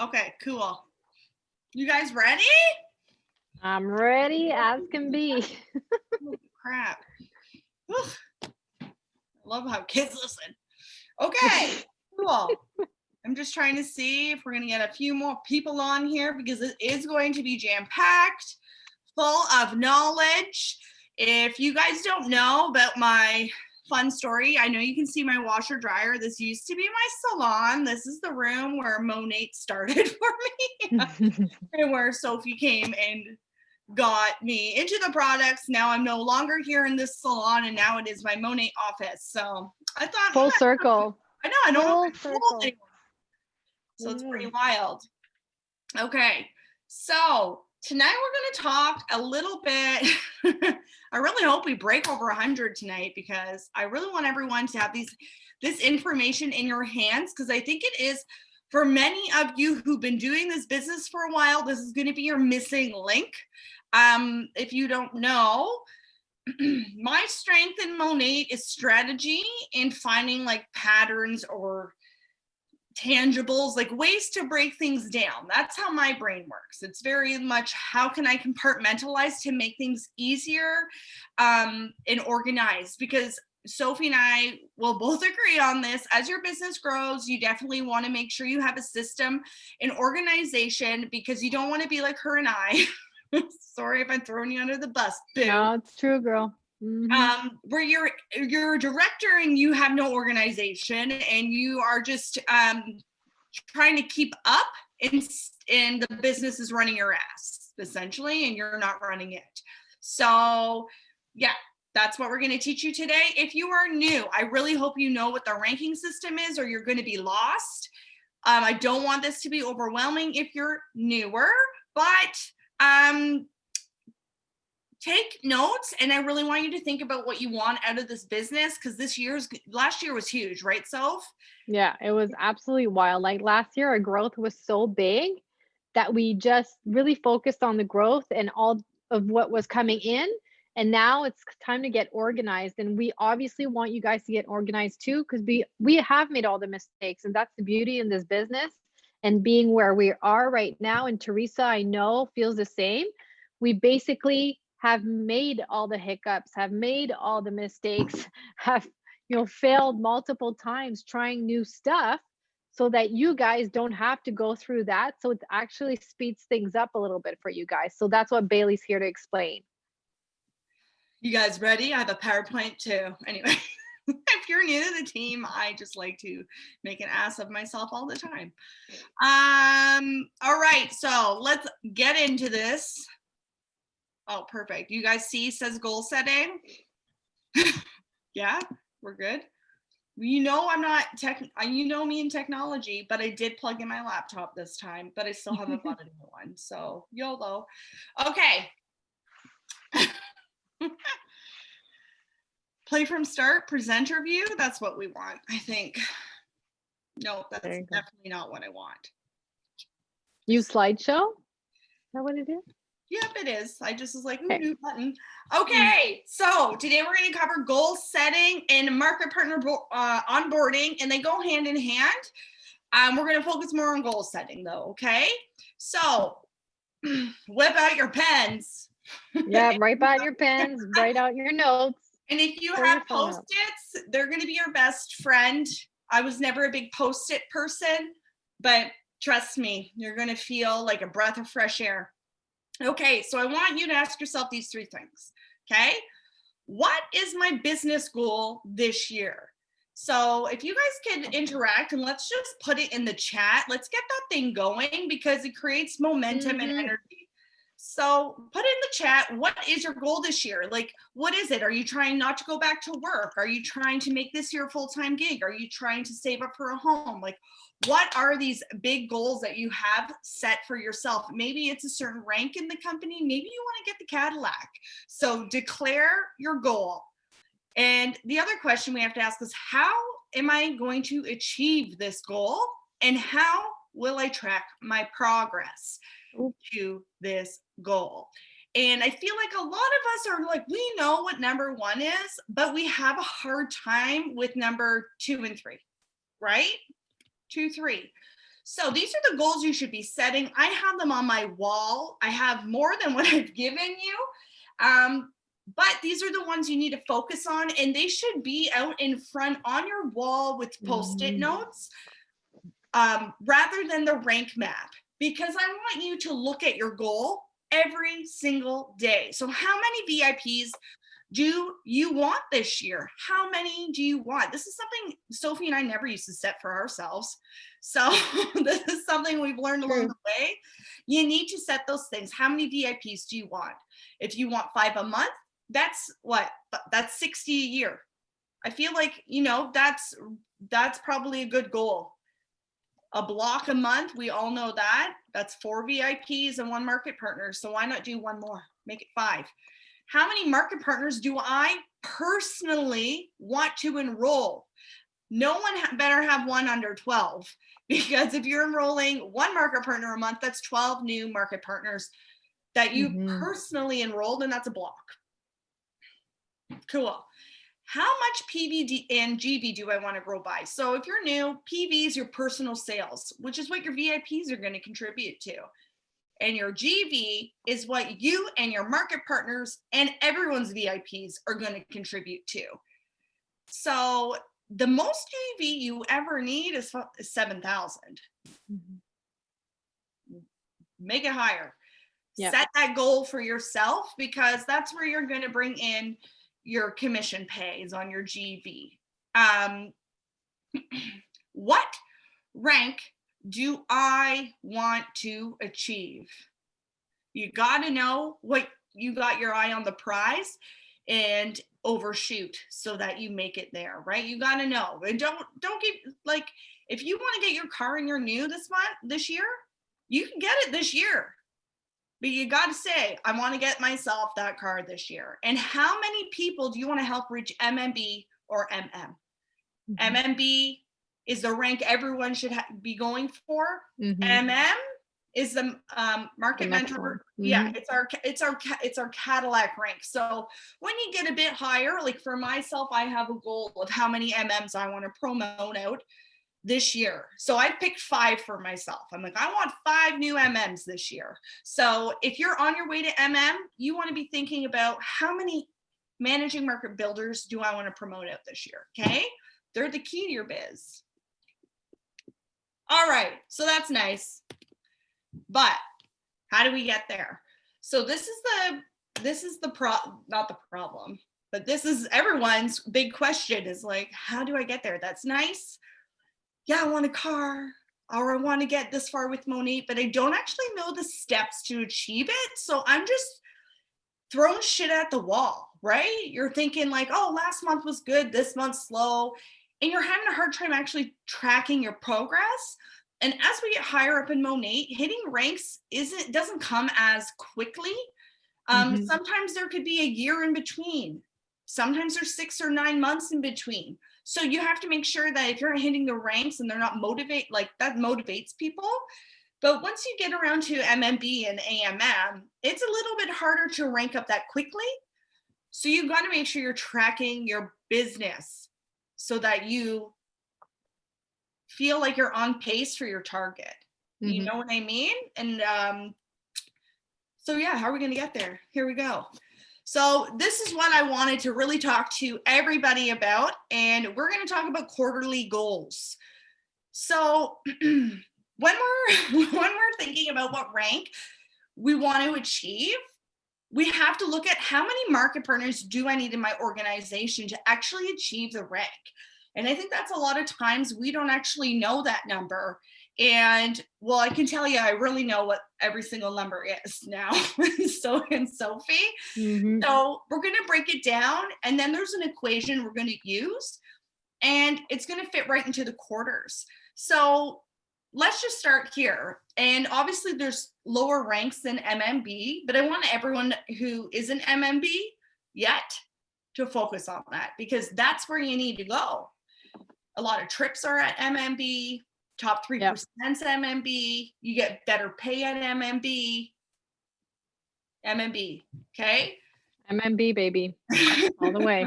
Okay, cool. You guys ready? I'm ready as can be. Holy crap. Whew. I love how kids listen. Okay, cool. I'm just trying to see if we're going to get a few more people on here because it is going to be jam-packed, full of knowledge. If you guys don't know about my fun story, I know you can see my washer dryer. This used to be my salon. This is the room where Monate started for me and where Sophie came and got me into the products. Now I'm no longer here in this salon, and now it is my Monate office. So I thought, Full circle. I know, I don't Full have to hold circle. anymore. So it's pretty wild. Okay, so tonight we're going to talk a little bit. I really hope we break over 100 tonight because I really want everyone to have this information in your hands, because I think it is, for many of you who've been doing this business for a while, this is going to be your missing link. If you don't know, my strength in Monate is strategy and finding like patterns or tangibles, like ways to break things down. That's how my brain works. It's very much how can I compartmentalize to make things easier and organized, because Sophie and I will both agree on this. As your business grows, you definitely want to make sure you have a system and organization, because you don't want to be like her and I. Sorry if I'm throwing you under the bus. Boo. No, it's true, girl. Where you're a director and you have no organization and you are just trying to keep up, and the business is running your ass essentially, and you're not running it. So yeah, that's what we're going to teach you today. If you are new, I really hope you know what the ranking system is, or you're going to be lost. I don't want this to be overwhelming if you're newer, but take notes, and I really want you to think about what you want out of this business, because last year was huge, right, Soph? Yeah, it was absolutely wild. Like last year, our growth was so big that we just really focused on the growth and all of what was coming in. And now it's time to get organized. And we obviously want you guys to get organized too, because we have made all the mistakes, and that's the beauty in this business and being where we are right now. And Teresa, I know, feels the same. We basically have made all the hiccups, have made all the mistakes, have failed multiple times trying new stuff, so that you guys don't have to go through that. So it actually speeds things up a little bit for you guys. So that's what Bailey's here to explain. You guys ready? I have a PowerPoint too. Anyway, if you're new to the team, I just like to make an ass of myself all the time. All right, so let's get into this. Oh, perfect. You guys see, says goal setting. Yeah, we're good. You know, I'm not you know me in technology, but I did plug in my laptop this time, but I still haven't bought a new one. So YOLO. Okay. Play from start, presenter view. That's what we want, I think. No, that's definitely not what I want. Use slideshow? Is that what it is? Yep, it is. I just was like, new button. Okay, so today we're going to cover goal setting and market partner onboarding, and they go hand in hand. We're going to focus more on goal setting though, okay? So whip out your pens. Yeah, write out your pens, write out your notes. And if you have Post-its, they're going to be your best friend. I was never a big Post-it person, but trust me, you're going to feel like a breath of fresh air. Okay, so I want you to ask yourself these three things, okay? What is my business goal this year? So if you guys can interact, and let's just put it in the chat. Let's get that thing going, because it creates momentum and energy. So put in the chat, what is your goal this year? Like, what is it? Are you trying not to go back to work? Are you trying to make this your full-time gig? Are you trying to save up for a home? Like, what are these big goals that you have set for yourself? Maybe it's a certain rank in the company. Maybe you want to get the Cadillac. So declare your goal. And the other question we have to ask is, how am I going to achieve this goal? And how will I track my progress to this goal? And I feel like a lot of us are like, we know what number 1 is, but we have a hard time with number 2 and 3, right? 2, 3. So these are the goals you should be setting. I have them on my wall. I have more than what I've given you. But these are the ones you need to focus on, and they should be out in front on your wall with post-it notes, rather than the rank map, because I want you to look at your goal every single day. So how many VIPs do you want this year? How many do you want? This is something Sophie and I never used to set for ourselves. So this is something we've learned along the way. You need to set those things. How many VIPs do you want? If you want 5 a month, that's what? That's 60 a year. I feel like, that's probably a good goal. A block a month, we all know that. That's 4 VIPs and 1 market partner. So why not do 1 more? Make it 5. How many market partners do I personally want to enroll? No one better have 1 under 12, because if you're enrolling 1 market partner a month, that's 12 new market partners that you personally enrolled, and that's a block. Cool. How much PV and GV do I want to grow by? So if you're new, PV is your personal sales, which is what your VIPs are going to contribute to. And your GV is what you and your market partners and everyone's VIPs are going to contribute to. So the most GV you ever need is 7,000. Make it higher. Yep. Set that goal for yourself, because that's where you're going to bring in your commission pays on your GV. What rank do I want to achieve? You got to know what you got your eye on the prize and overshoot so that you make it there, right? You got to know. And don't get, like, if you want to get your car and you're new this year, you can get it this year. But you got to say, I want to get myself that car this year. And how many people do you want to help reach MMB or MM? MMB is the rank everyone should be going for. MM is the market mentor. Yeah, it's our Cadillac rank. So when you get a bit higher, like for myself, I have a goal of how many MMs I want to promote out this year. So I picked 5 for myself. I'm like, I want 5 new MMs this year. So if you're on your way to MM, you want to be thinking about how many managing market builders do I want to promote out this year? Okay. They're the key to your biz. All right. So that's nice. But how do we get there? So this is not the problem, but this is everyone's big question, is like, how do I get there? That's nice. Yeah, I want a car, or I want to get this far with Monique, but I don't actually know the steps to achieve it. So I'm just throwing shit at the wall, right? You're thinking like, oh, last month was good, this month's slow, and you're having a hard time actually tracking your progress. And as we get higher up in Monate, hitting ranks doesn't come as quickly. Sometimes there could be a year in between. Sometimes there's 6 or 9 months in between. So you have to make sure that if you're hitting the ranks and they're not that motivates people. But once you get around to MMB and AMM, it's a little bit harder to rank up that quickly. So you've got to make sure you're tracking your business so that you feel like you're on pace for your target. You know what I mean? And so yeah, how are we going to get there? Here we go. So this is what I wanted to really talk to everybody about, and we're going to talk about quarterly goals. So when we're thinking about what rank we want to achieve, we have to look at how many market partners do I need in my organization to actually achieve the rank. And I think that's a lot of times we don't actually know that number. And well, I can tell you, I really know what every single number is now. So in Sophie. So we're going to break it down, and then there's an equation we're going to use, and it's going to fit right into the quarters. So let's just start here. And obviously there's lower ranks than MMB, but I want everyone who isn't MMB yet to focus on that, because that's where you need to go. A lot of trips are at MMB. Top 3% MMB. You get better pay at MMB. MMB, okay? MMB, baby, all the way.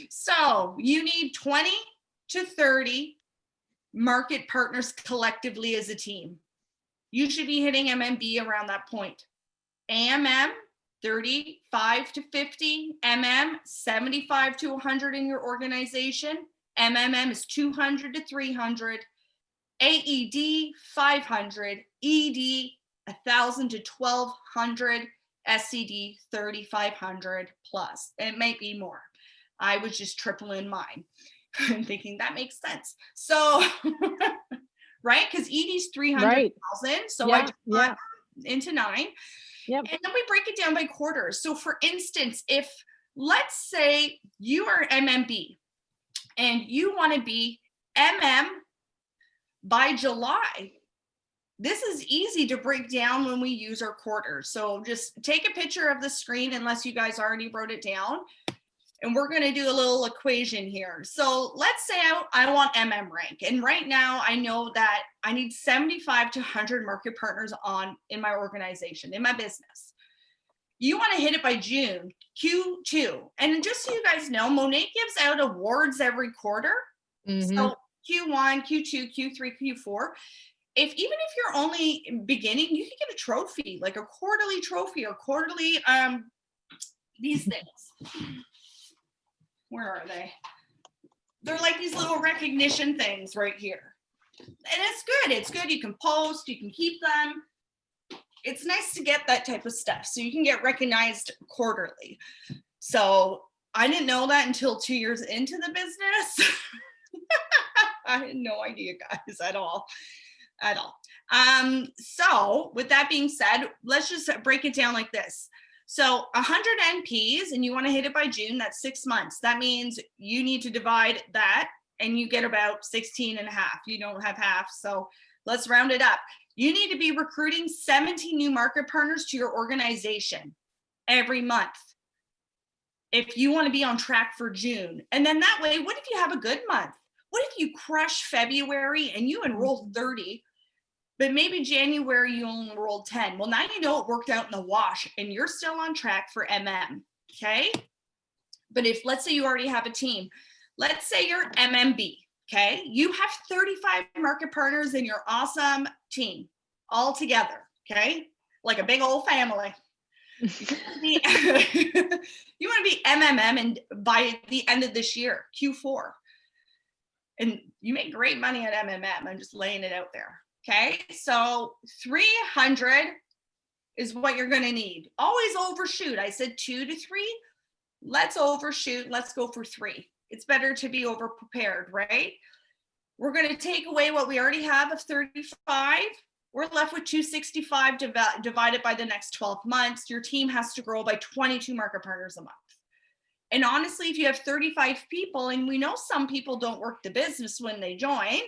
So you need 20 to 30 market partners collectively as a team. You should be hitting MMB around that point. AMM, 35 to 50, MM, 75 to 100 in your organization. MMM is 200 to 300. AED, 500. ED, 1,000 to 1,200. SCD, 3,500 plus. It might be more. I was just tripling mine. I'm thinking that makes sense. So, right? Because ED's 300,000. Right. So I divide into 9. Yep. And then we break it down by quarters. So for instance, if let's say you are MMB and you want to be MM by July, this is easy to break down when we use our quarters. So just take a picture of the screen unless you guys already wrote it down. And we're going to do a little equation here. So let's say I want MM rank. And right now I know that I need 75 to 100 market partners in my organization, in my business. You want to hit it by June, Q2. And just so you guys know, Monet gives out awards every quarter. Mm-hmm. So Q1, Q2, Q3, Q4. Even if you're only beginning, you can get a trophy, like a quarterly trophy or quarterly, these things. Where are they? They're like these little recognition things right here. And it's good. It's good. You can post, you can keep them. It's nice to get that type of stuff. So you can get recognized quarterly. So I didn't know that until 2 years into the business. I had no idea, guys, at all. So with that being said, let's just break it down like this. So 100 NPs and you want to hit it by June, that's 6 months. That means you need to divide that and you get about 16 and a half. You don't have half. So let's round it up. You need to be recruiting 17 new market partners to your organization every month if you want to be on track for June. And then that way, what if you have a good month? What if you crush February and you enroll 30? But maybe January you only enrolled 10. Well, now you know it worked out in the wash and you're still on track for MM, okay? But if, let's say you already have a team, let's say you're MMB, okay? You have 35 market partners in your awesome team all together, okay? Like a big old family. You want to be MMM and by the end of this year, Q4. And you make great money at MMM. I'm just laying it out there. Okay, so 300 is what you're going to need. Always overshoot. I said 2 to 3. Let's overshoot. Let's go for 3. It's better to be over prepared, right? We're going to take away what we already have of 35. We're left with 265 divided by the next 12 months. Your team has to grow by 22 market partners a month. And honestly, if you have 35 people, and we know some people don't work the business when they join,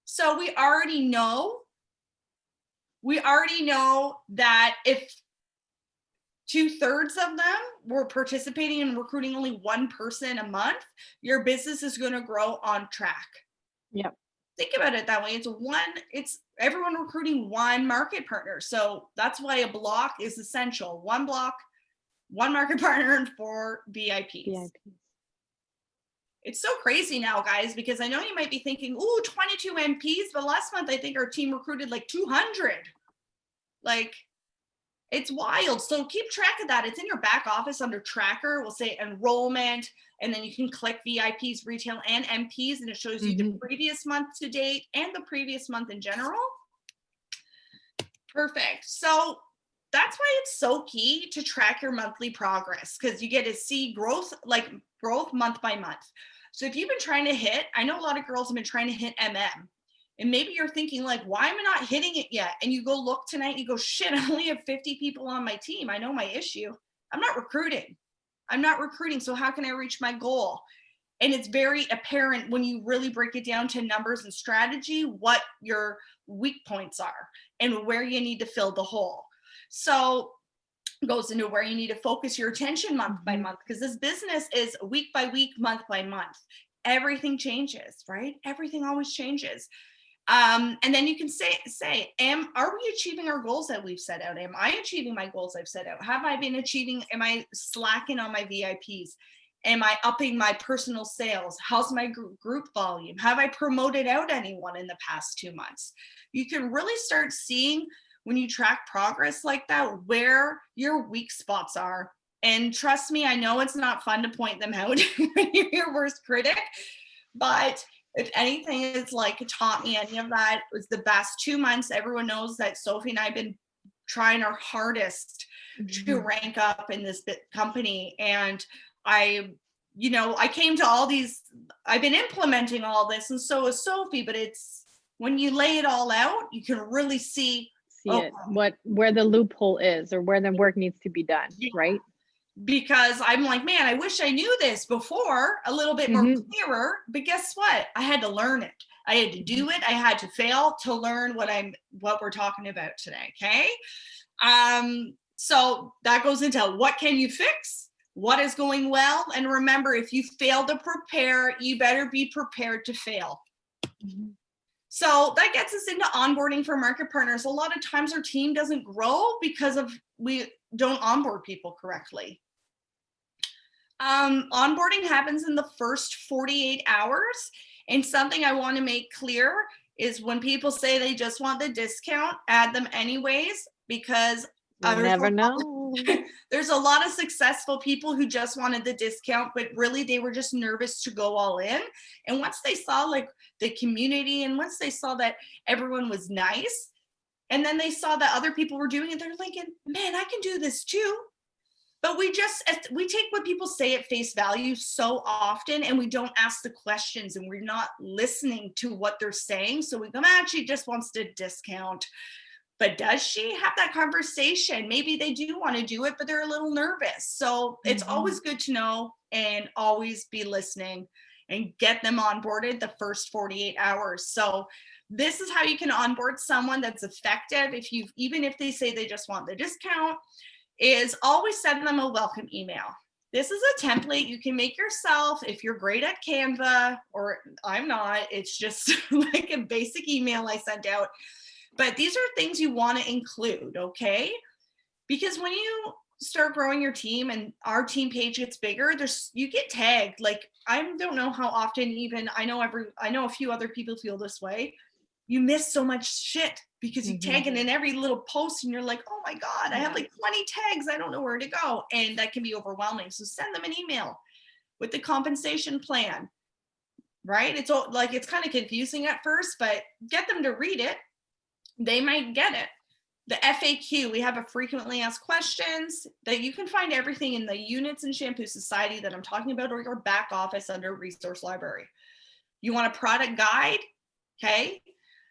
so we already know that if 2/3 of them were participating in recruiting only one person a month, your business is going to grow on track. Yep. Think about it that way. It's everyone recruiting one market partner. So that's why a block is essential. One block, one market partner, and 4 VIPs. It's so crazy now, guys, because I know you might be thinking, ooh, 22 MPs, but last month I think our team recruited like 200. Like, it's wild. So keep track of that. It's in your back office under tracker. We'll say enrollment, and then you can click VIPs, retail, and MPs, and it shows you the previous month to date and the previous month in general. Perfect. So that's why it's so key to track your monthly progress, because you get to see growth month by month. So if you've been trying to hit, I know a lot of girls have been trying to hit MM, and maybe you're thinking like, why am I not hitting it yet? And you go look tonight, you go, shit, I only have 50 people on my team. I know my issue. I'm not recruiting. So how can I reach my goal? And it's very apparent when you really break it down to numbers and strategy, what your weak points are and where you need to fill the hole. So goes into where you need to focus your attention month by month, because this business is week by week, month by month. Everything changes, right? Everything always changes. And then you can say, are we achieving our goals that we've set out? Am I achieving my goals I've set out? Have I been achieving? Am I slacking on my VIPs? Am I upping my personal sales? How's my group volume? Have I promoted out anyone in the past 2 months? You can really start seeing when you track progress like that, where your weak spots are. And trust me, I know it's not fun to point them out when you're your worst critic, but if anything is like taught me any of that, it was the past 2 months. Everyone knows that Sophie and I have been trying our hardest to rank up in this company. And I came to all these, I've been implementing all this, and so is Sophie, but it's when you lay it all out, you can really see it, where the loophole is, or where the work needs to be done, right? Because I'm like, man, I wish I knew this before, a little bit more clearer, but guess what? I had to learn it. I had to do it. I had to fail to learn what we're talking about today. Okay. So that goes into what can you fix? What is going well? And remember, if you fail to prepare, you better be prepared to fail. So that gets us into onboarding for market partners. A lot of times our team doesn't grow because we don't onboard people correctly. Onboarding happens in the first 48 hours. And something I want to make clear is when people say they just want the discount, add them anyways, because you never know. There's a lot of successful people who just wanted the discount, but really they were just nervous to go all in. And once they saw like the community, and once they saw that everyone was nice, and then they saw that other people were doing it, they're like, man, I can do this too. But we take what people say at face value so often, and we don't ask the questions, and we're not listening to what they're saying. So we go, she just wants to discount. But does she have that conversation? Maybe they do want to do it, but they're a little nervous. So it's always good to know and always be listening and get them onboarded the first 48 hours. So this is how you can onboard someone that's effective. Even if they say they just want the discount, is always send them a welcome email. This is a template you can make yourself if you're great at Canva, or I'm not. It's just like a basic email I sent out. But these are things you want to include, okay? Because when you start growing your team and our team page gets bigger, you get tagged. Like, I don't know how often, even I know a few other people feel this way. You miss so much shit because you tag it in every little post, and you're like, oh my God, I have like 20 tags. I don't know where to go. And that can be overwhelming. So send them an email with the compensation plan, right? It's kind of confusing at first, but get them to read it. They might get it. The FAQ, we have a frequently asked questions that you can find everything in the units and Shampoo Society that I'm talking about, or your back office under Resource Library. You want a product guide? Okay.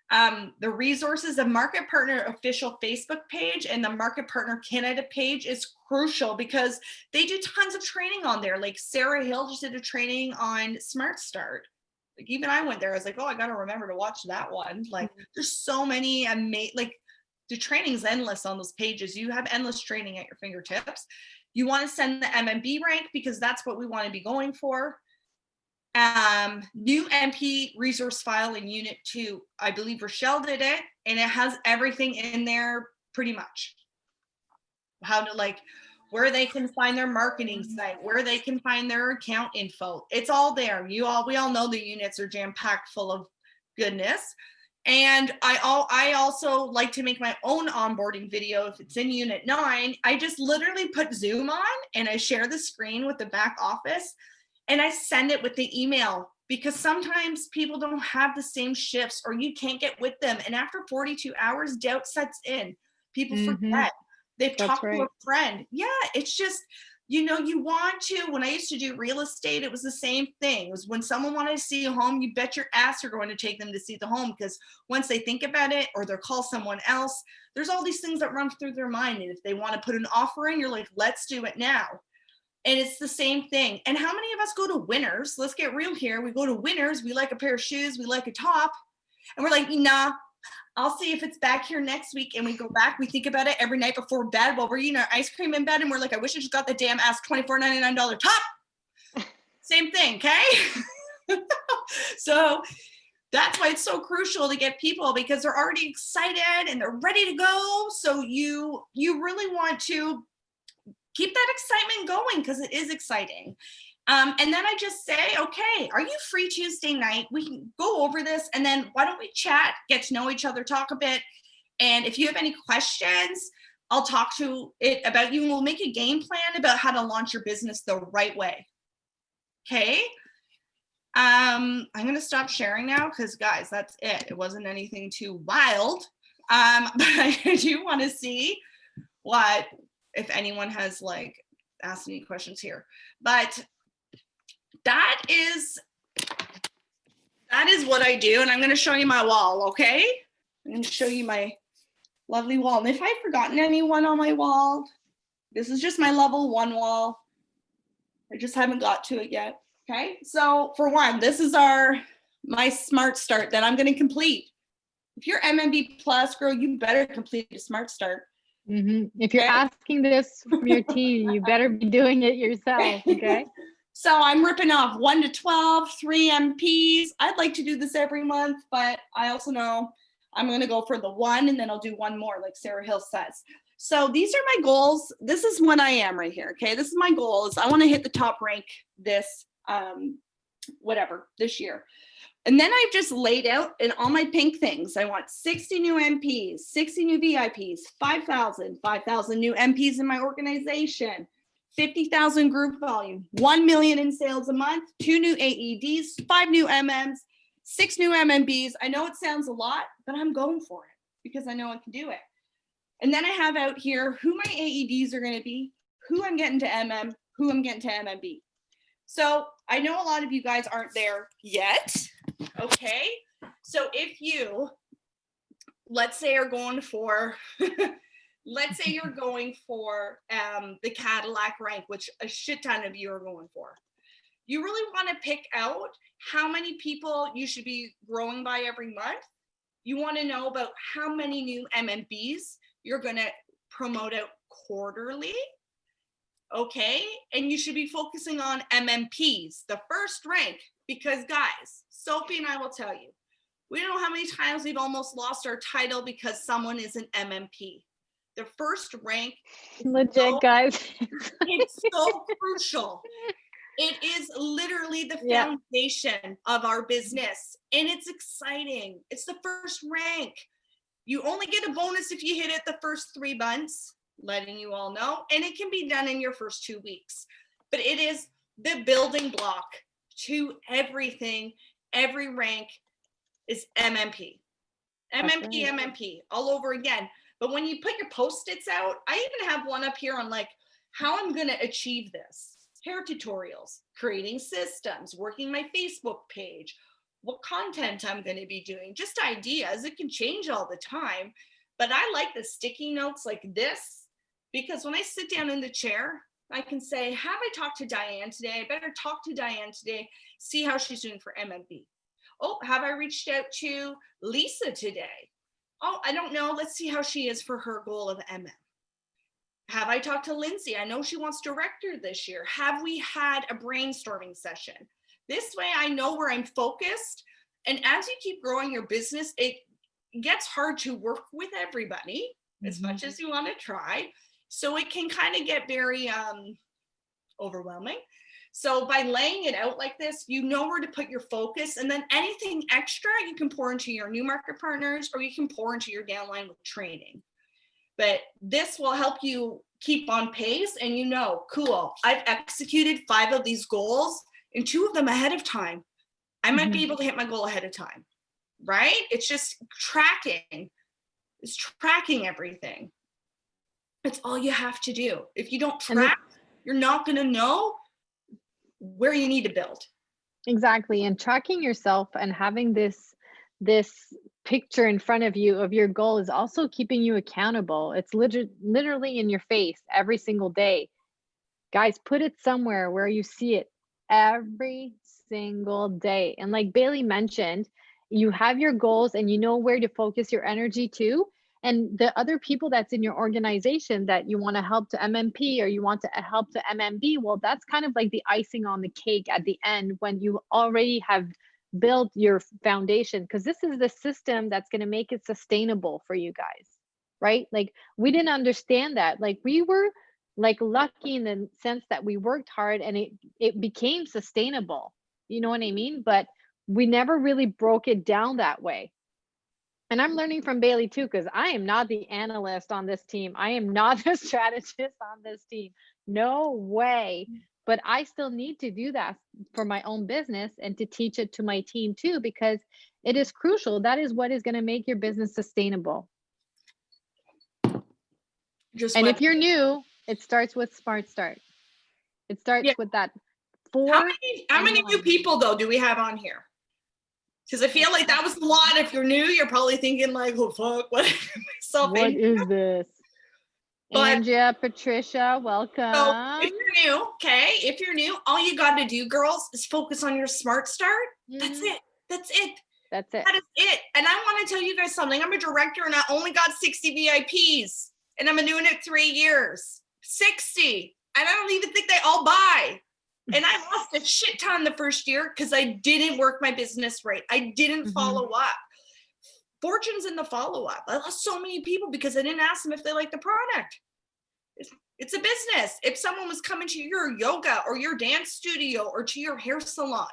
The resources, the Market Partner official Facebook page and the Market Partner Canada page is crucial because they do tons of training on there. Like Sarah Hill just did a training on Smart Start. Like even I went there, I was like, oh, I got to remember to watch that one. Like there's so many like the training's endless on those pages. You have endless training at your fingertips. You want to send the MMB rank because that's what we want to be going for. New MP resource file in Unit 2. I believe Rochelle did it, and it has everything in there pretty much. How to where they can find their marketing site, where they can find their account info. It's all there. We all know the units are jam-packed full of goodness. And I also like to make my own onboarding video. If it's in Unit 9, I just literally put Zoom on and I share the screen with the back office and I send it with the email, because sometimes people don't have the same shifts or you can't get with them. And after 42 hours, doubt sets in. People forget. They've talked to a friend. Yeah, it's just, you want to, when I used to do real estate, it was the same thing. It was when someone wanted to see a home, you bet your ass you're going to take them to see the home, because once they think about it or they'll call someone else, there's all these things that run through their mind. And if they want to put an offer in, you're like, let's do it now. And it's the same thing. And how many of us go to Winners? Let's get real here. We go to Winners. We like a pair of shoes. We like a top. And we're like, nah, I'll see if it's back here next week. And we go back. We think about it every night before bed while we're eating our ice cream in bed. And we're like, I wish I just got the damn ass $24.99 top. Same thing, okay? So that's why it's so crucial to get people, because they're already excited and they're ready to go. So you really want to keep that excitement going, because it is exciting. And then I just say, okay, are you free Tuesday night? We can go over this, and then why don't we chat, get to know each other, talk a bit. And if you have any questions, I'll talk to it about you, and we'll make a game plan about how to launch your business the right way. Okay. I'm going to stop sharing now because, guys, that's it. It wasn't anything too wild. But I do want to see what, if anyone has like asked any questions here. But that is what I do. And I'm going to show you my wall. Okay. I'm going to show you my lovely wall. And if I've forgotten anyone on my wall, this is just my level 1 wall. I just haven't got to it yet. Okay. So for one, this is my smart start that I'm going to complete. If you're MMB plus, girl, you better complete a smart start. If you're asking this from your team, you better be doing it yourself. Okay. So I'm ripping off 1 to 12, 3 MPs. I'd like to do this every month, but I also know I'm going to go for the 1, and then I'll do 1 more, like Sarah Hill says. So these are my goals. This is what I am right here. Okay. This is my goal. Is I want to hit the top rank this, this year. And then I've just laid out in all my pink things. I want 60 new MPs, 60 new VIPs, 5,000 new MPs in my organization, 50,000 group volume, 1 million in sales a month, 2 new AEDs, 5 new MMs, 6 new MMBs. I know it sounds a lot, but I'm going for it because I know I can do it. And then I have out here who my AEDs are going to be, who I'm getting to MM, who I'm getting to MMB. So I know a lot of you guys aren't there yet. Okay. So if you, let's say you're going for, let's say you're going for the Cadillac rank, which a shit ton of you are going for. You really want to pick out how many people you should be growing by every month. You want to know about how many new MMBs you're going to promote out quarterly. Okay. And you should be focusing on MMPs, the first rank, because guys, Sophie and I will tell you, we don't know how many times we've almost lost our title because someone is an MMP. The first rank, legit, guys. It's so crucial. It is literally the foundation of our business, and it's exciting. It's the first rank. You only get a bonus if you hit it the first 3 months, letting you all know, and it can be done in your first 2 weeks. But it is the building block to everything. Every rank is MMP. MMP, right. MMP, all over again. But when you put your Post-its out, I even have one up here on like how I'm going to achieve this. Hair tutorials, creating systems, working my Facebook page, what content I'm going to be doing, just ideas. It can change all the time. But I like the sticky notes like this, because when I sit down in the chair, I can say, have I talked to Diane today? I better talk to Diane today, see how she's doing for MMB. Oh, have I reached out to Lisa today? Oh, I don't know. Let's see how she is for her goal of MM. Have I talked to Lindsay? I know she wants director this year. Have we had a brainstorming session? This way I know where I'm focused. And as you keep growing your business, it gets hard to work with everybody as much as you want to try. So it can kind of get very overwhelming. So by laying it out like this, you know where to put your focus, and then anything extra you can pour into your new market partners, or you can pour into your downline with training. But this will help you keep on pace, and you know, cool, I've executed 5 of these goals and 2 of them ahead of time. I might be able to hit my goal ahead of time, right? It's just tracking. It's tracking everything. That's all you have to do. If you don't track, you're not going to know where you need to build. Exactly. And tracking yourself and having this picture in front of you of your goal is also keeping you accountable. It's literally in your face every single day. Guys, put it somewhere where you see it every single day. And like Bailey mentioned, you have your goals and you know where to focus your energy to. And the other people that's in your organization that you want to help to MMP or you want to help to MMB, well, that's kind of like the icing on the cake at the end when you already have built your foundation, because this is the system that's going to make it sustainable for you guys, right? Like we didn't understand that. Like we were like lucky in the sense that we worked hard and it became sustainable. You know what I mean? But we never really broke it down that way. And I'm learning from Bailey too, because I am not the analyst on this team. I am not the strategist on this team. No way. But I still need to do that for my own business and to teach it to my team too, because it is crucial. That is what is going to make your business sustainable. And if you're new, it starts with Smart Start. It starts with that 4. How many new people though do we have on here? Because I feel like that was a lot. If you're new, you're probably thinking like, oh fuck, what is this? But, Andrea, Patricia, welcome. So if you're new, if you're new, all you got to do, girls, is focus on your Smart Start. That's it. That's it. That's it. That is it. And I want to tell you guys something. I'm a director and I only got 60 VIPs and I've been doing it 3 years. 60. And I don't even think they all buy. And I lost a shit ton the first year because I didn't work my business right. I didn't follow up. Fortune's in the follow-up. I lost so many people because I didn't ask them if they like the product. It's a business. If someone was coming to your yoga or your dance studio or to your hair salon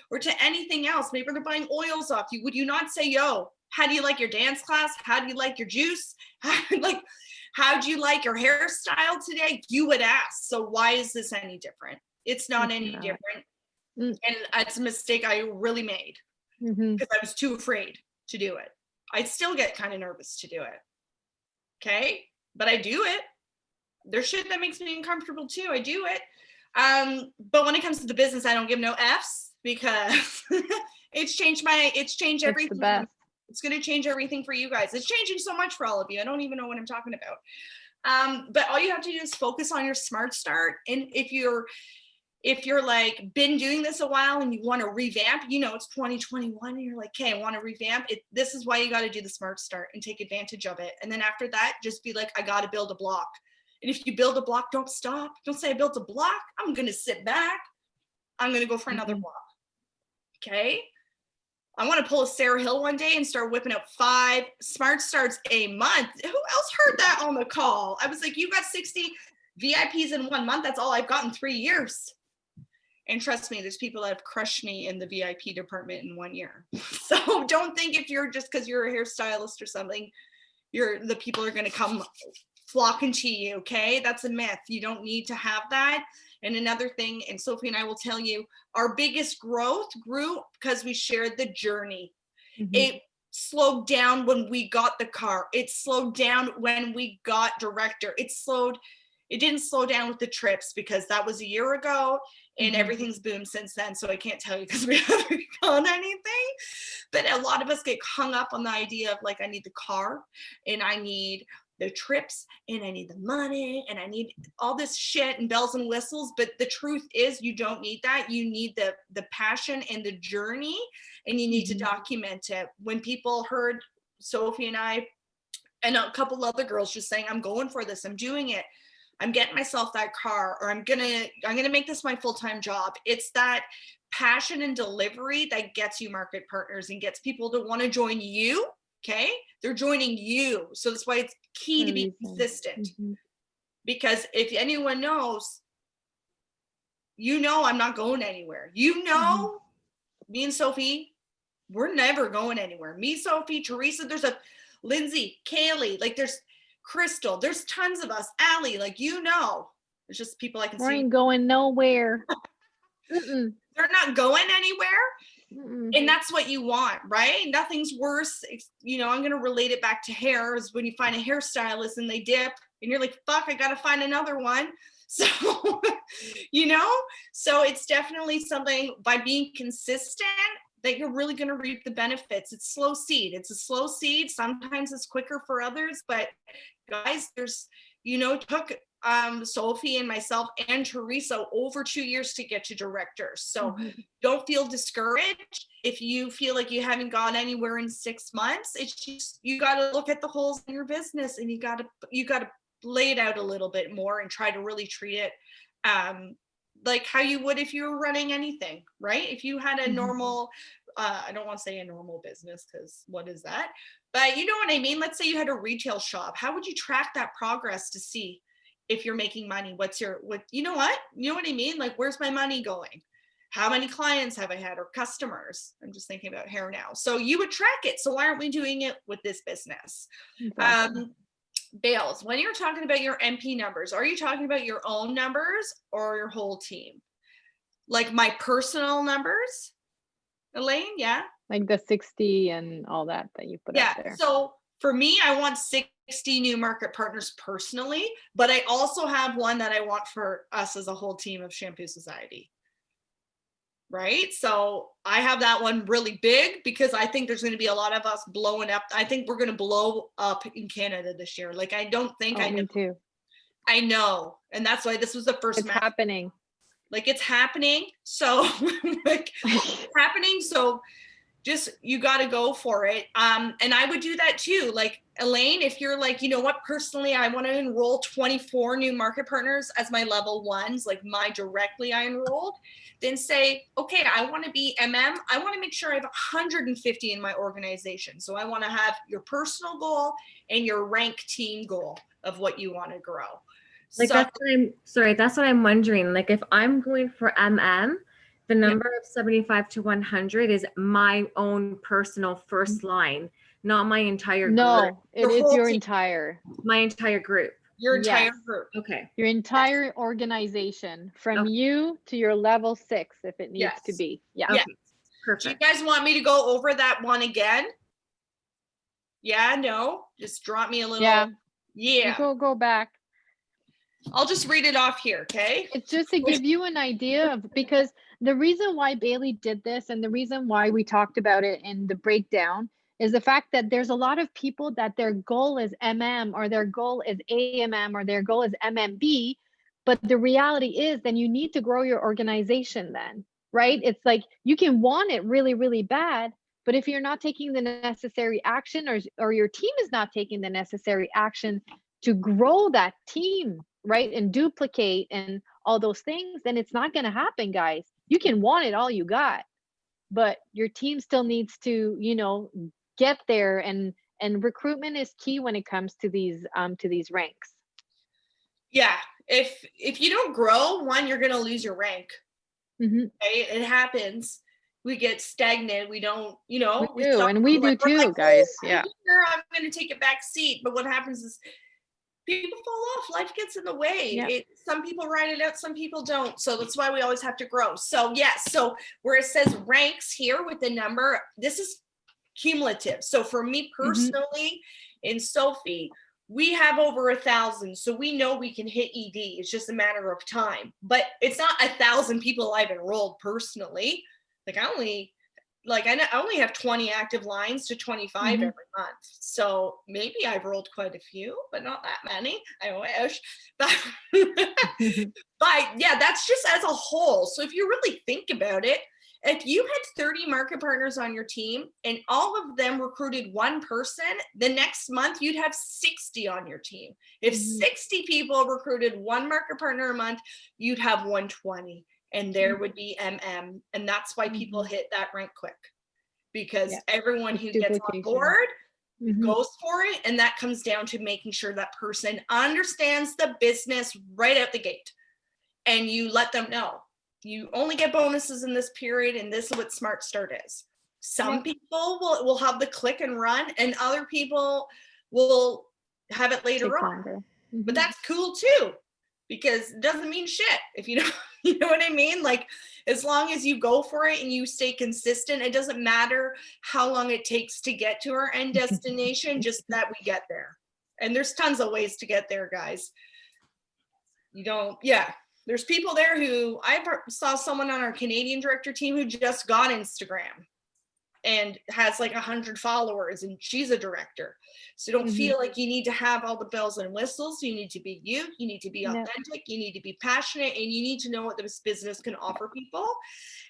or to anything else, maybe they're buying oils off you, would you not say, yo, how do you like your dance class? How do you like your juice? How do you like your hairstyle today? You would ask. So why is this any different? It's not any different. And that's a mistake I really made because I was too afraid to do it. I still get kind of nervous to do it. Okay. But I do it. There's shit that makes me uncomfortable too. I do it. But when it comes to the business, I don't give no F's because it's changed everything. It's the best. It's going to change everything for you guys. It's changing so much for all of you. I don't even know what I'm talking about. But all you have to do is focus on your Smart Start. And if you're like been doing this a while and you want to revamp, it's 2021 and you're like, okay, I want to revamp it. This is why you got to do the Smart Start and take advantage of it. And then after that, just be like, I got to build a block. And if you build a block, don't stop. Don't say I built a block. I'm going to sit back. I'm going to go for another block. Okay. I want to pull a Sarah Hill one day and start whipping up 5 Smart Starts a month. Who else heard that on the call? I was like, you got 60 VIPs in 1 month. That's all I've got in 3 years. And trust me, there's people that have crushed me in the VIP department in 1 year. So don't think if you're just because you're a hairstylist or something, the people are going to come flocking to you. Okay. That's a myth. You don't need to have that. And another thing, and Sophie and I will tell you, our biggest growth grew because we shared the journey. It slowed down when we got the car. It slowed down when we got director. It didn't slow down with the trips because that was a year ago and everything's boomed since then. So I can't tell you because we haven't done anything. But a lot of us get hung up on the idea of like, I need the car and I need the trips and I need the money and I need all this shit and bells and whistles. But the truth is you don't need that. You need the passion and the journey, and you need to document it. When people heard Sophie and I and a couple other girls just saying, I'm going for this, I'm doing it, I'm getting myself that car, or I'm gonna make this my full-time job. It's that passion and delivery that gets you market partners and gets people to want to join you. Okay, they're joining you. So that's why it's key to be consistent. Because if anyone knows, I'm not going anywhere. Me and Sophie, we're never going anywhere. Me, Sophie, Teresa, there's a Lindsay, Kaylee, like there's Crystal, there's tons of us. Allie, like there's just people I can see. We ain't going nowhere. They're not going anywhere. And that's what you want, right? Nothing's worse. I'm going to relate it back to hair is when you find a hairstylist and they dip and you're like, fuck, I got to find another one. So, so it's definitely something by being consistent that you're really going to reap the benefits. It's slow seed. It's a slow seed. Sometimes it's quicker for others, but guys, there's, took Sophie and myself and Teresa over 2 years to get to director. So don't feel discouraged if you feel like you haven't gone anywhere in 6 months. It's just, you got to look at the holes in your business and you got to lay it out a little bit more and try to really treat it like how you would if you were running anything, right? If you had a normal, I don't want to say a normal business because what is that? But you know what I mean? Let's say you had a retail shop. How would you track that progress to see if you're making money, you know what I mean? Like, where's my money going? How many clients have I had, or customers? I'm just thinking about hair now. So you would track it. So why aren't we doing it with this business? Exactly. Bales, when you're talking about your MP numbers, are you talking about your own numbers or your whole team? Like my personal numbers, Elaine? Yeah. Like the 60 and all that you put out there. So for me, I want 60 new market partners personally, but I also have one that I want for us as a whole team of Shampoo Society. Right? So I have that one really big because I think there's going to be a lot of us blowing up. I think we're going to blow up in Canada this year. Like, I don't think Me too. I know. And that's why this was the first It's happening. Like, it's happening. So like it's happening. So just, you got to go for it. And I would do that too. Like, Elaine, if you're like, you know what, personally, I want to enroll 24 new market partners as my level ones, like my directly I enrolled, then say, okay, I want to be MM. I want to make sure I have 150 in my organization. So I want to have your personal goal and your rank team goal of what you want to grow. Like, so, that's what I'm wondering. Like, if I'm going for MM, the number of 75 to 100 is my own personal first line, not my entire group. No, it is your team. My entire group. Your entire group. Okay. Your entire organization, from you to your level 6, if it needs to be. Yeah. Okay. Perfect. Do you guys want me to go over that one again? Yeah, no, just drop me a little. Yeah. Go back. I'll just read it off here, okay? It's just to give you an idea of, because the reason why Bailey did this and the reason why we talked about it in the breakdown is the fact that there's a lot of people that their goal is MM or their goal is AMM or their goal is MMB, but the reality is then you need to grow your organization then, right? It's like you can want it really, really bad, but if you're not taking the necessary action or your team is not taking the necessary action to grow that team, right, and duplicate and all those things, then it's not going to happen, guys. You can want it all you got, but your team still needs to, get there, and recruitment is key when it comes to these ranks. Yeah, if you don't grow, you're going to lose your rank. Mm-hmm. Okay? It happens. We get stagnant. We don't, we do too, guys. Yeah, I'm going to take a back seat, but what happens is people fall off. Life gets in the way. Yeah. Some people ride it out, some people don't. So that's why we always have to grow. So yes, so where it says ranks here with the number, this is cumulative. So for me personally, in Sophie, we have over 1,000. So we know we can hit ED. It's just a matter of time. But it's not 1,000 people I've enrolled personally. Like I only have 20 active lines to 25 every month. So maybe I've rolled quite a few, but not that many. I wish. But yeah, that's just as a whole. So if you really think about it, if you had 30 market partners on your team and all of them recruited one person, the next month you'd have 60 on your team. If 60 people recruited one market partner a month, you'd have 120. And there would be MM. And that's why people hit that rank quick, because everyone who gets on board goes for it. And that comes down to making sure that person understands the business right out the gate. And you let them know you only get bonuses in this period. And this is what Smart Start is. Some people will have the click and run, and other people will have it later on. But that's cool too, because it doesn't mean shit if you don't. You know what I mean? Like, as long as you go for it and you stay consistent, it doesn't matter how long it takes to get to our end destination, just that we get there. And there's tons of ways to get there, guys. There's people there who, I saw someone on our Canadian director team who just got Instagram and has like 100 followers, and she's a director. So don't feel like you need to have all the bells and whistles. You need to be you need to be authentic, you need to be passionate, and you need to know what this business can offer people.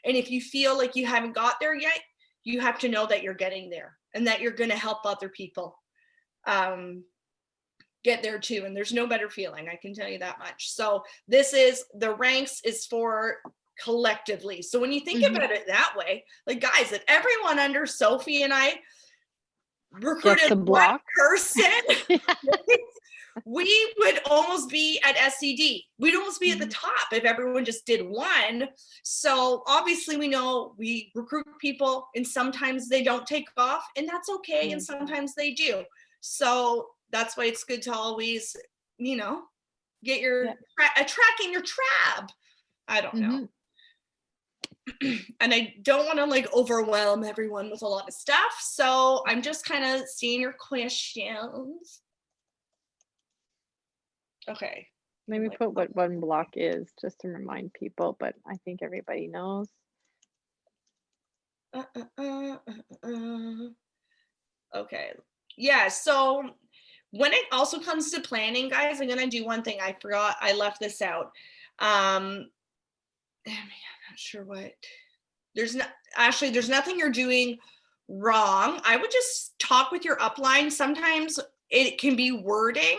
And if you feel like you haven't got there yet, you have to know that you're getting there and that you're going to help other people get there too. And there's no better feeling, I can tell you that much. So this is, the ranks is for collectively. So when you think about it that way, like, guys, if everyone under Sophie and I recruited one person, we would almost be at SCD. We'd almost be at the top if everyone just did one. So obviously we know we recruit people and sometimes they don't take off, and that's okay. And sometimes they do. So that's why it's good to always, you know, get your tracking your trap. I don't know. And I don't want to like overwhelm everyone with a lot of stuff. So I'm just kind of seeing your questions. Okay. Maybe put what one block is just to remind people, but I think everybody knows. Okay. Yeah. So when it also comes to planning, guys, I'm going to do one thing. I forgot. I left this out. I'm not sure what. There's nothing you're doing wrong. I would just talk with your upline. Sometimes it can be wording.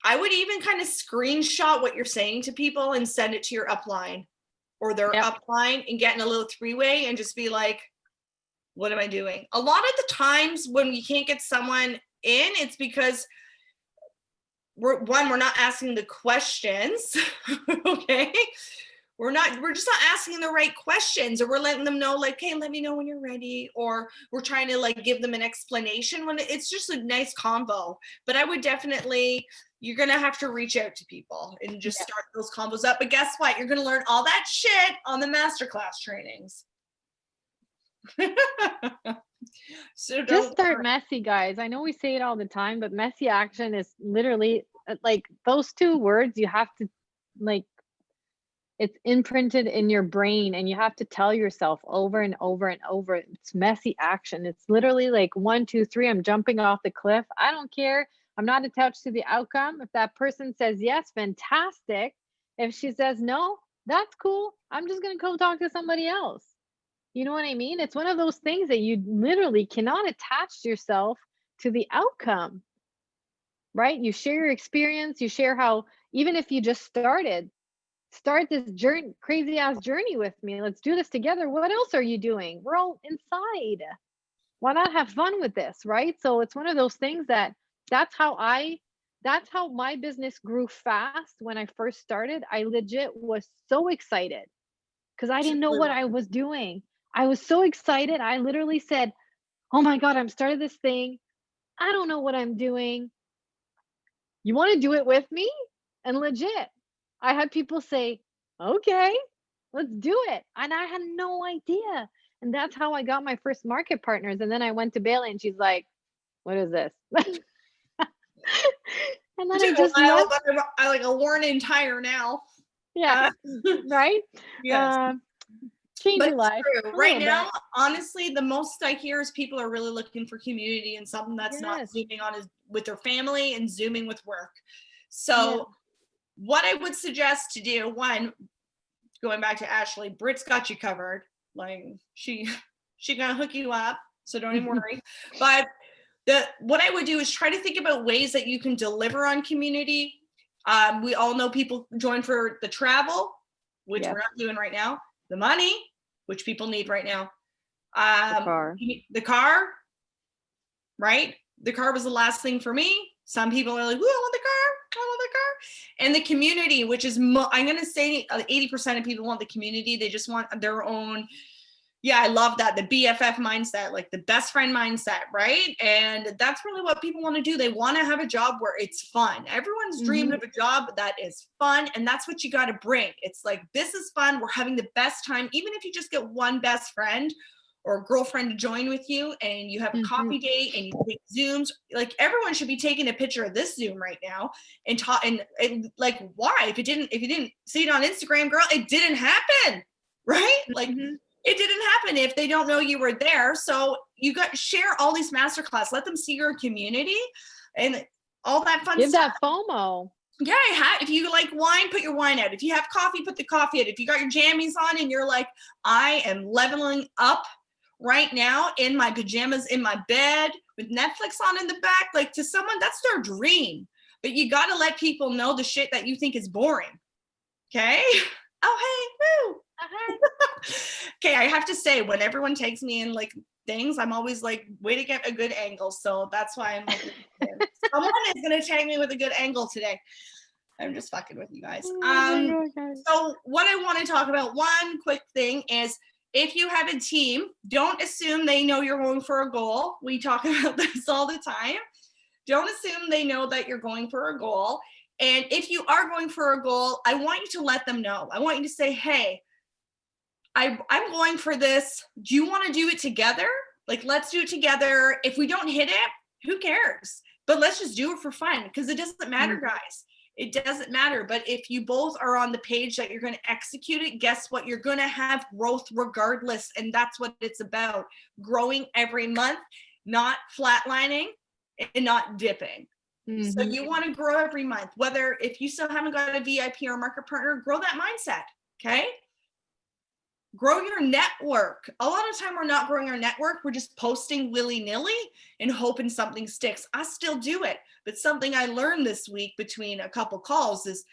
I would even kind of screenshot what you're saying to people and send it to your upline or their upline and get in a little three-way and just be like, what am I doing? A lot of the times when we can't get someone in, it's because we're not asking the questions. Okay. We're just not asking the right questions, or we're letting them know like, hey, let me know when you're ready. Or we're trying to like give them an explanation when it's just a nice convo. But I would definitely, you're going to have to reach out to people and just start those combos up. But guess what? You're going to learn all that shit on the masterclass trainings. So just start messy, guys. I know we say it all the time, but messy action is literally like those two words you have to like, it's imprinted in your brain and you have to tell yourself over and over and over. It's messy action. It's literally like 1, 2, 3, I'm jumping off the cliff. I don't care. I'm not attached to the outcome. If that person says yes, fantastic. If she says no, that's cool. I'm just going to go talk to somebody else. You know what I mean? It's one of those things that you literally cannot attach yourself to the outcome, right? You share your experience. You share how, even if you just start this journey, crazy ass journey with me. Let's do this together. What else are you doing? We're all inside. Why not have fun with this, right? So it's one of those things that's how my business grew fast. When I first started, I legit was so excited because I didn't know what I was doing. I was so excited. I literally said, oh my God, I'm starting this thing. I don't know what I'm doing. You want to do it with me? And legit, I had people say, okay, let's do it. And I had no idea. And that's how I got my first market partners. And then I went to Bailey and she's like, what is this? And then I just I like a worn in tire now. Yeah. Right? Yes. Change your life. Right now, honestly, the most I hear is people are really looking for community and something that's not zooming on with their family and zooming with work. So what I would suggest to do, one, going back to Ashley, Britt's got you covered. Like she gonna hook you up, so don't even worry. But what I would do is try to think about ways that you can deliver on community. We all know people join for the travel, which we're not doing right now. The money, which people need right now. The car, right? The car was the last thing for me. Some people are like, "Ooh, I want the car. I want the car." And the community, which is, I'm going to say 80% of people want the community. They just want their own. Yeah, I love that. The BFF mindset, like the best friend mindset, right? And that's really what people want to do. They want to have a job where it's fun. Everyone's dreamed of a job that is fun. And that's what you got to bring. It's like, this is fun. We're having the best time. Even if you just get one best friend or girlfriend to join with you and you have a coffee date and you take Zooms, like everyone should be taking a picture of this Zoom right now and talk. And like, why? If you didn't see it on Instagram, girl, it didn't happen, right? Like, it didn't happen if they don't know you were there. So you got share all these masterclass, let them see your community and all that fun stuff. Give that FOMO. Yeah, if you like wine, put your wine out. If you have coffee, put the coffee out. If you got your jammies on and you're like, I am leveling up right now in my pajamas in my bed with Netflix on in the back, like to someone, that's their dream. But you got to let people know the shit that you think is boring. Okay? Oh, hey, woo. Okay, I have to say, when everyone takes me in like things, I'm always like, way to get a good angle. So that's why I'm like, someone is going to tag me with a good angle today. I'm just fucking with you guys. So what I want to talk about, one quick thing is, if you have a team, don't assume they know you're going for a goal. We talk about this all the time. Don't assume they know that you're going for a goal. And if you are going for a goal, I want you to let them know. I want you to say, hey, I'm going for this. Do you want to do it together? Like, let's do it together. If we don't hit it, who cares? But let's just do it for fun, because it doesn't matter, guys. It doesn't matter. But if you both are on the page that you're going to execute it, guess what? You're going to have growth regardless. And that's what it's about. Growing every month, not flatlining and not dipping. So you want to grow every month. Whether if you still haven't got a VIP or market partner, grow that mindset. Okay. Grow your network. A lot of time we're not growing our network. We're just posting willy-nilly and hoping something sticks. I still do it. But something I learned this week between a couple calls is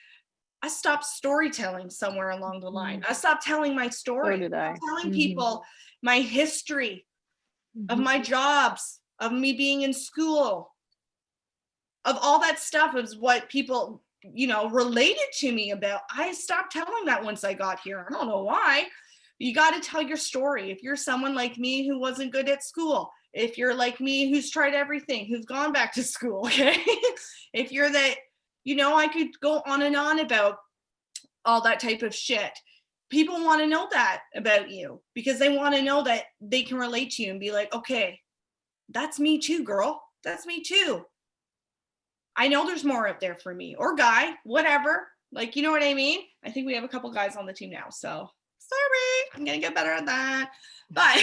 I stopped storytelling somewhere along the line. I stopped telling my story. So did I. Telling people my history of my jobs, of me being in school, of all that stuff is what people, related to me about. I stopped telling that once I got here. I don't know why. You got to tell your story. If you're someone like me who wasn't good at school, if you're like me who's tried everything, who's gone back to school, okay? If you're that, I could go on and on about all that type of shit. People want to know that about you because they want to know that they can relate to you and be like, okay, that's me too, girl. That's me too. I know there's more out there for me, or guy, whatever. Like, you know what I mean? I think we have a couple guys on the team now, so sorry, I'm gonna get better at that. But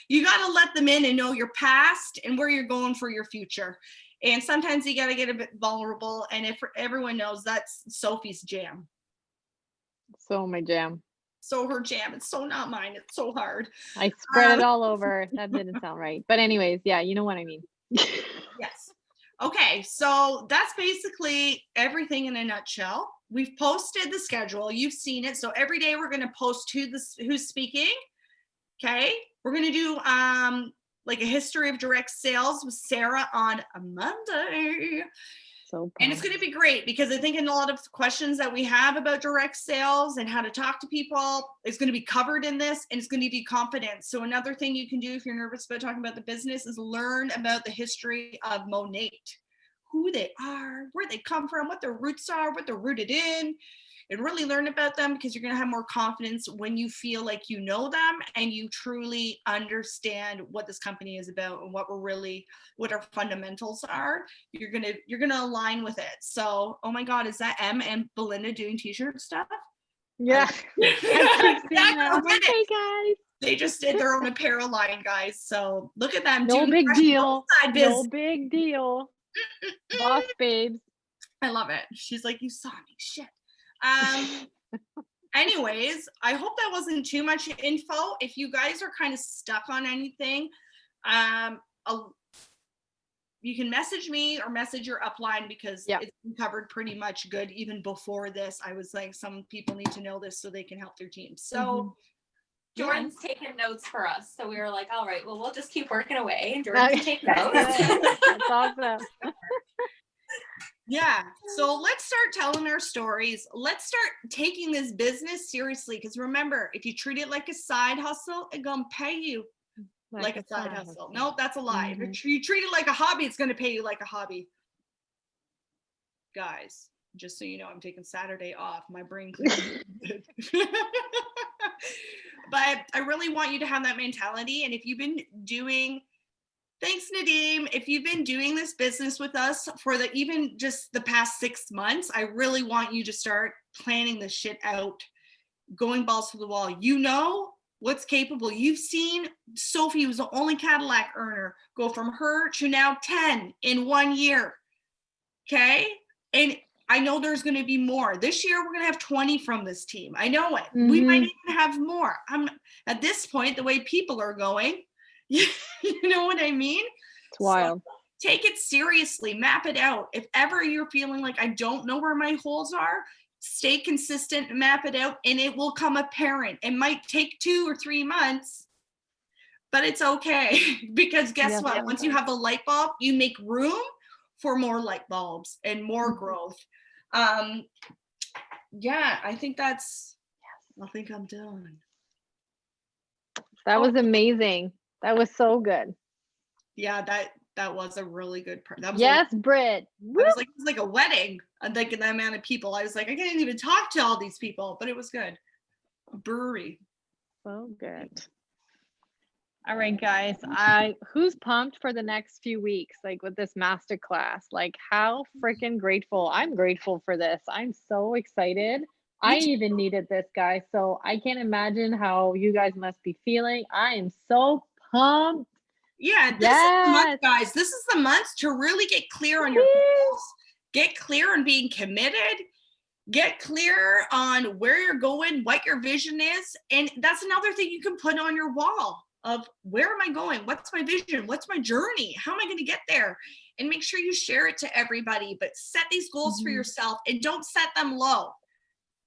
you got to let them in and know your past and where you're going for your future. And sometimes you got to get a bit vulnerable. And if everyone knows, that's Sophie's jam. So my jam. So her jam. It's so not mine. It's so hard. I spread it all over. That didn't sound right. But anyways, yeah, you know what I mean. Yes. Okay, so that's basically everything in a nutshell. We've posted the schedule. You've seen it. So every day we're going to post who's speaking. Okay, we're going to do like a history of direct sales with Sarah on a Monday. And it's going to be great because I think in a lot of questions that we have about direct sales and how to talk to people is going to be covered in this, and it's going to give you confidence. So another thing you can do if you're nervous about talking about the business is learn about the history of Monate, who they are, where they come from, what their roots are, what they're rooted in, and really learn about them, because you're going to have more confidence when you feel like you know them and you truly understand what this company is about and what our fundamentals are. You're going to align with it. So, oh my God, is that Em and Belinda doing t-shirt stuff? Yeah. Hey guys. They just did their own apparel line, guys. So look at them. No big deal. No big deal. Boss babes. I love it. She's like, you saw me. Shit. Anyways, I hope that wasn't too much info. If you guys are kind of stuck on anything, you can message me or message your upline, because it's been covered pretty much good. Even before this, I was like, some people need to know this so they can help their team. So Jordan's taking notes for us. So we were like, all right, well, we'll just keep working away and Jordan can take notes. That's awesome. Yeah. So let's start telling our stories. Let's start taking this business seriously. Because remember, if you treat it like a side hustle, it's going to pay you like a side hustle. Nope, that's a lie. If you treat it like a hobby, it's going to pay you like a hobby. Guys, just so you know, I'm taking Saturday off. My brain cleared. But I really want you to have that mentality. And if you've been doing... Thanks, Nadeem. If you've been doing this business with us for even just the past 6 months, I really want you to start planning this shit out, going balls to the wall. You know what's capable. You've seen Sophie, who's the only Cadillac earner, go from her to now 10 in 1 year. Okay? And I know there's going to be more. This year, we're going to have 20 from this team. I know it. We might even have more. At this point, the way people are going, you know what I mean? It's wild. So take it seriously. Map it out. If ever you're feeling like I don't know where my holes are, stay consistent, map it out, and it will come apparent. It might take 2 or 3 months, but it's okay because guess Yes, what? yes, Once you have the light bulb, you make room for more light bulbs and more growth. Yeah, I think I think I'm done. That was amazing. That was so good. Yeah, that was a really good part. That was Yes, Britt. I was like, it was like a wedding. I'm thinking the amount of people. I was like, I can't even talk to all these people, but it was good. A brewery. So good. All right, guys. Who's pumped for the next few weeks, like with this masterclass? Like, how freaking grateful! I'm grateful for this. I'm so excited. I even needed this, guys. So I can't imagine how you guys must be feeling. I am so pumped. Yeah, this is the month, guys. This is the month to really get clear on your goals, get clear on being committed, get clear on where you're going, what your vision is. And that's another thing you can put on your wall of where am I going? What's my vision? What's my journey? How am I going to get there? And make sure you share it to everybody, but set these goals for yourself and don't set them low.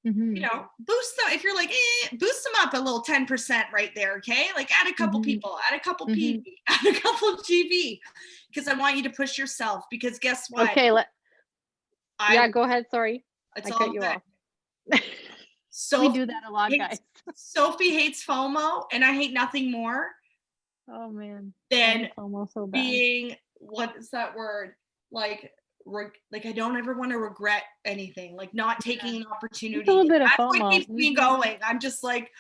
You know, boost them. If you're like, boost them up a little 10% right there. Okay. Like add a couple people, add a couple PV, add a couple GV, because I want you to push yourself because guess what? Okay. Yeah, go ahead. Sorry. I cut you off. We do that a lot, guys. Sophie hates FOMO and I hate nothing more. Oh man. Than FOMO so bad. Being, what is that word? Like I don't ever want to regret anything, like not taking an opportunity. It's a little bit of That's FOMO. what keeps me going. I'm just like,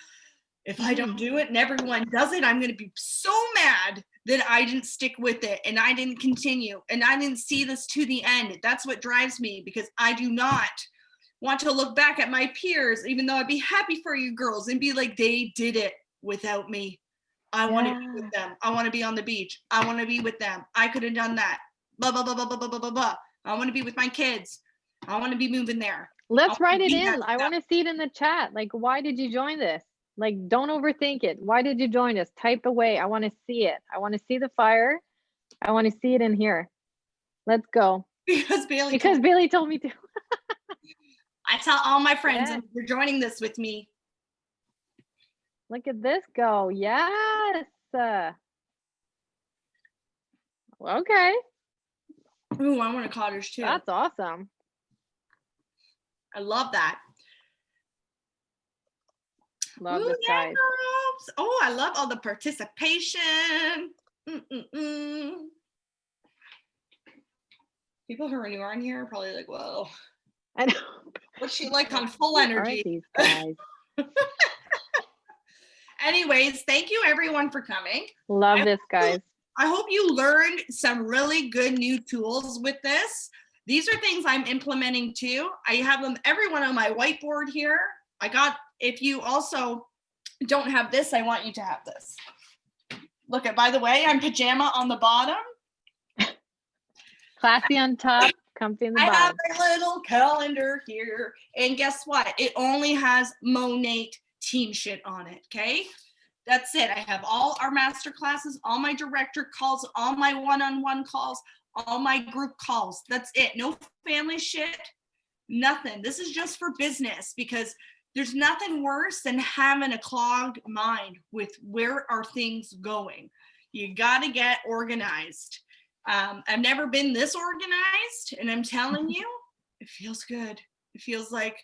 if I don't do it and everyone does it, I'm going to be so mad that I didn't stick with it and I didn't continue and I didn't see this to the end. That's what drives me because I do not want to look back at my peers, even though I'd be happy for you girls and be like, they did it without me. I want to be with them. I want to be on the beach. I want to be with them. I could have done that. Blah, blah, blah, blah, blah, blah, blah, blah. I want to be with my kids. I want to be moving there. Let's write it in. I want to see it in the chat. Like, why did you join this? Like, don't overthink it. Why did you join us? Type away. I want to see it. I want to see the fire. I want to see it in here. Let's go. Because Bailey told me to. I tell all my friends, and you're joining this with me. Look at this go. Yes. Okay. Ooh, I want a cottage too. That's awesome. I love that. Love this, guys. Oh, I love all the participation. People who are new on here are probably like, whoa. I know. What's she like on full energy? These guys. Anyways, thank you everyone for coming. Love this, guys. I hope you learned some really good new tools with this. These are things I'm implementing too. I have them, everyone on my whiteboard here. If you also don't have this, I want you to have this. Look at, by the way, I'm pajama on the bottom. Classy on top, comfy in the bottom. I have my little calendar here. And guess what? It only has Monate team shit on it, okay? That's it. I have all our master classes, all my director calls, all my one-on-one calls, all my group calls. That's it. No family shit, nothing. This is just for business because there's nothing worse than having a clogged mind with where are things going. You got to get organized. I've never been this organized, and I'm telling you, it feels good. It feels like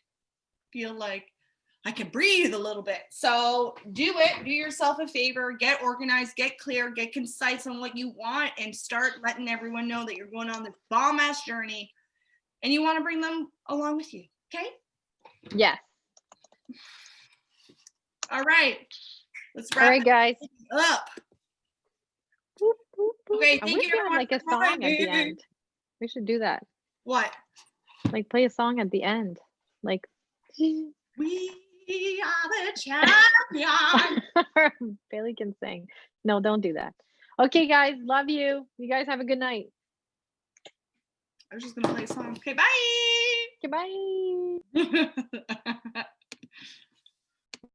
I can breathe a little bit. So do it. Do yourself a favor. Get organized, get clear, get concise on what you want, and start letting everyone know that you're going on this bomb-ass journey and you want to bring them along with you. Okay? Yes. All right. Let's wrap All right, guys. up. Boop, boop, boop. Okay, I thank wish you we had everyone like a for song at the coming. end. We should do that. What? Like play a song at the end. Like We are the champions. Bailey can sing. No, don't do that. Okay, guys. Love you. You guys have a good night. I was just gonna play a song. Okay, bye. Goodbye.